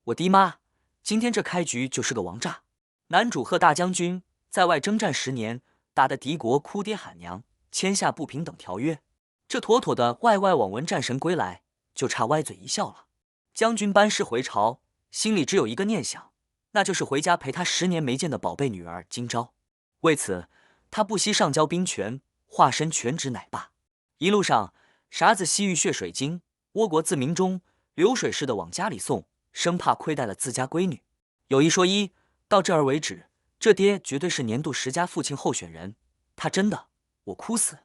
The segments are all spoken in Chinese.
我的妈！今天这开局就是个王炸。男主贺大将军在外征战10年，打得敌国哭爹喊娘，签下不平等条约，这妥妥的外网文战神归来，就差歪嘴一笑了。将军班师回朝，心里只有一个念想，那就是回家陪他10年没见的宝贝女儿今朝。为此，他不惜上交兵权，化身全职奶爸。一路上，啥子西域血水晶，倭国自鸣钟，流水似的往家里送，生怕亏待了自家闺女。有一说一，到这儿为止，这爹绝对是年度10佳父亲候选人。他真的，我哭死。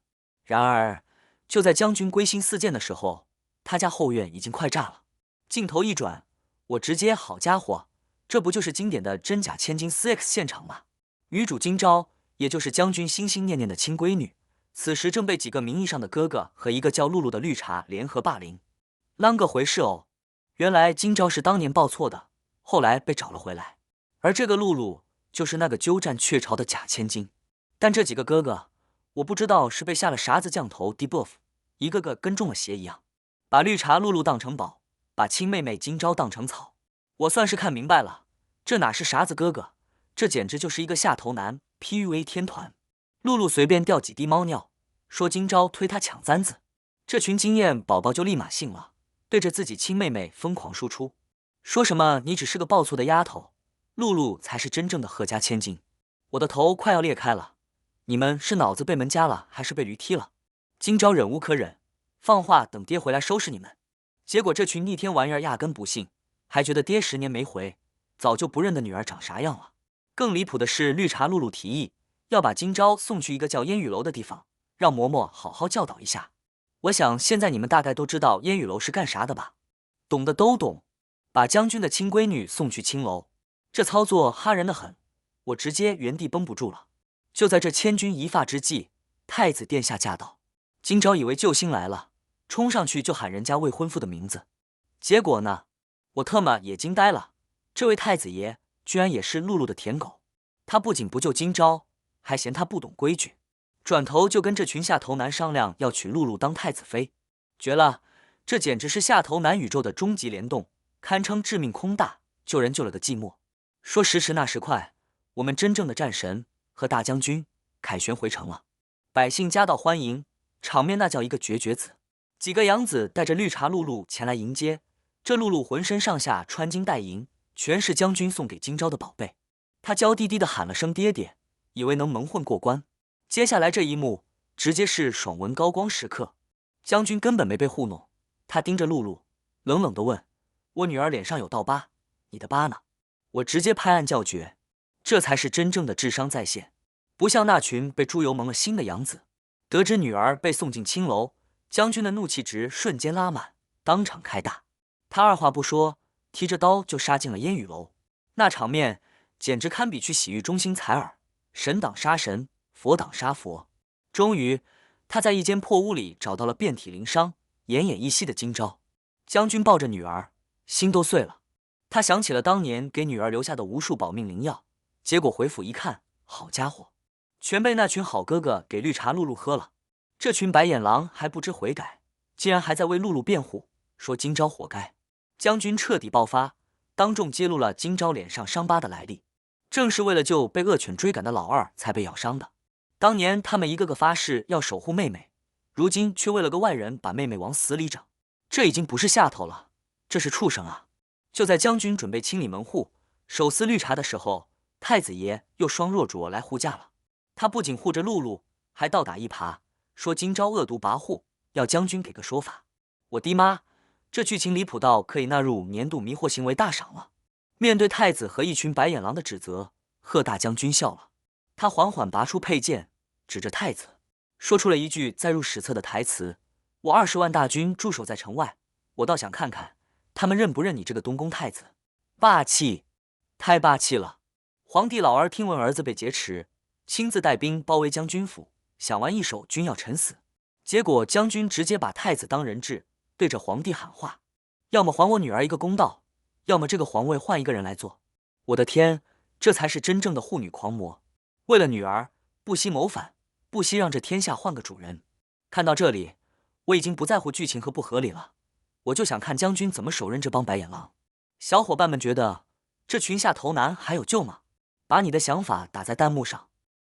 然而，就在将军归心似箭的时候，他家后院已经快炸了。镜头一转，我直接好家伙，这不就是经典的真假千金 4X 现场吗？女主今朝，也就是将军心心念念的亲闺女，此时正被几个名义上的哥哥和一个叫露露的绿茶联合霸凌。啷个回事哦？原来今朝是当年报错的，后来被找了回来，而这个露露就是那个鸠占鹊巢的假千金。但这几个哥哥，我不知道是被下了啥子降头 debuff， 一个个跟中了邪一样，把绿茶露露当成宝，把亲妹妹今朝当成草。我算是看明白了，这哪是啥子哥哥，这简直就是一个下头男 PUA 天团。露露随便掉几滴猫尿，说今朝推他抢簪子，这群经验宝宝就立马信了，对着自己亲妹妹疯狂输出，说什么你只是个报错的丫头，露露才是真正的贺家千金。我的头快要裂开了，你们是脑子被门夹了，还是被驴踢了？今朝忍无可忍，放话等爹回来收拾你们。结果这群逆天玩意儿压根不信，还觉得爹10年没回，早就不认得女儿长啥样了。更离谱的是，绿茶露露提议要把今朝送去一个叫烟雨楼的地方，让嬷嬷好好教导一下。我想现在你们大概都知道烟雨楼是干啥的吧？懂的都懂，把将军的亲闺女送去青楼，这操作哈人的很，我直接原地绷不住了。就在这千钧一发之际，太子殿下驾到，今朝以为救星来了，冲上去就喊人家未婚夫的名字。结果呢，我特么也惊呆了，这位太子爷居然也是露露的舔狗。他不仅不救今朝，还嫌他不懂规矩，转头就跟这群下头男商量要娶露露当太子妃。绝了，这简直是下头男宇宙的终极联动，堪称致命空大，救人救了个寂寞。说时迟那时快，我们真正的战神和大将军凯旋回城了，百姓夹道欢迎，场面那叫一个绝子。几个养子带着绿茶露露前来迎接，这露露浑身上下穿金戴银，全是将军送给今朝的宝贝。他娇滴滴的喊了声爹爹，以为能蒙混过关。接下来这一幕直接是爽文高光时刻，将军根本没被糊弄，他盯着露露，冷冷的问：我女儿脸上有道疤，你的疤呢？我直接拍案叫绝，这才是真正的智商在线，不像那群被猪油蒙了心的养子。得知女儿被送进青楼，将军的怒气值瞬间拉满，当场开大。他二话不说，提着刀就杀进了烟雨楼，那场面简直堪比去洗浴中心采耳，神挡杀神，佛挡杀佛。终于，他在一间破屋里找到了遍体鳞伤、奄奄一息的今朝。将军抱着女儿，心都碎了。他想起了当年给女儿留下的无数保命灵药，结果回府一看，好家伙，全被那群好哥哥给绿茶露露喝了。这群白眼狼还不知悔改，竟然还在为露露辩护，说今朝活该。将军彻底爆发，当众揭露了今朝脸上伤疤的来历，正是为了救被恶犬追赶的老二才被咬伤的。当年他们一个个发誓要守护妹妹，如今却为了个外人把妹妹往死里整，这已经不是下头了，这是畜生啊！就在将军准备清理门户，手撕绿茶的时候，太子爷又双若卓来护驾了。他不仅护着露露，还倒打一耙，说今朝恶毒跋扈，要将军给个说法。我的妈，这剧情离谱到可以纳入年度迷惑行为大赏了。面对太子和一群白眼狼的指责，贺大将军笑了，他缓缓拔出佩剑，指着太子，说出了一句载入史册的台词：我20万大军驻守在城外，我倒想看看他们认不认你这个东宫太子。霸气，太霸气了！皇帝老儿听闻儿子被劫持，亲自带兵包围将军府，想玩一手君要臣死。结果将军直接把太子当人质，对着皇帝喊话：要么还我女儿一个公道，要么这个皇位换一个人来做。我的天，这才是真正的护女狂魔，为了女儿不惜谋反，不惜让这天下换个主人。看到这里，我已经不在乎剧情和不合理了，我就想看将军怎么手刃这帮白眼狼。小伙伴们觉得这群下头男还有救吗？把你的想法打在弹幕上。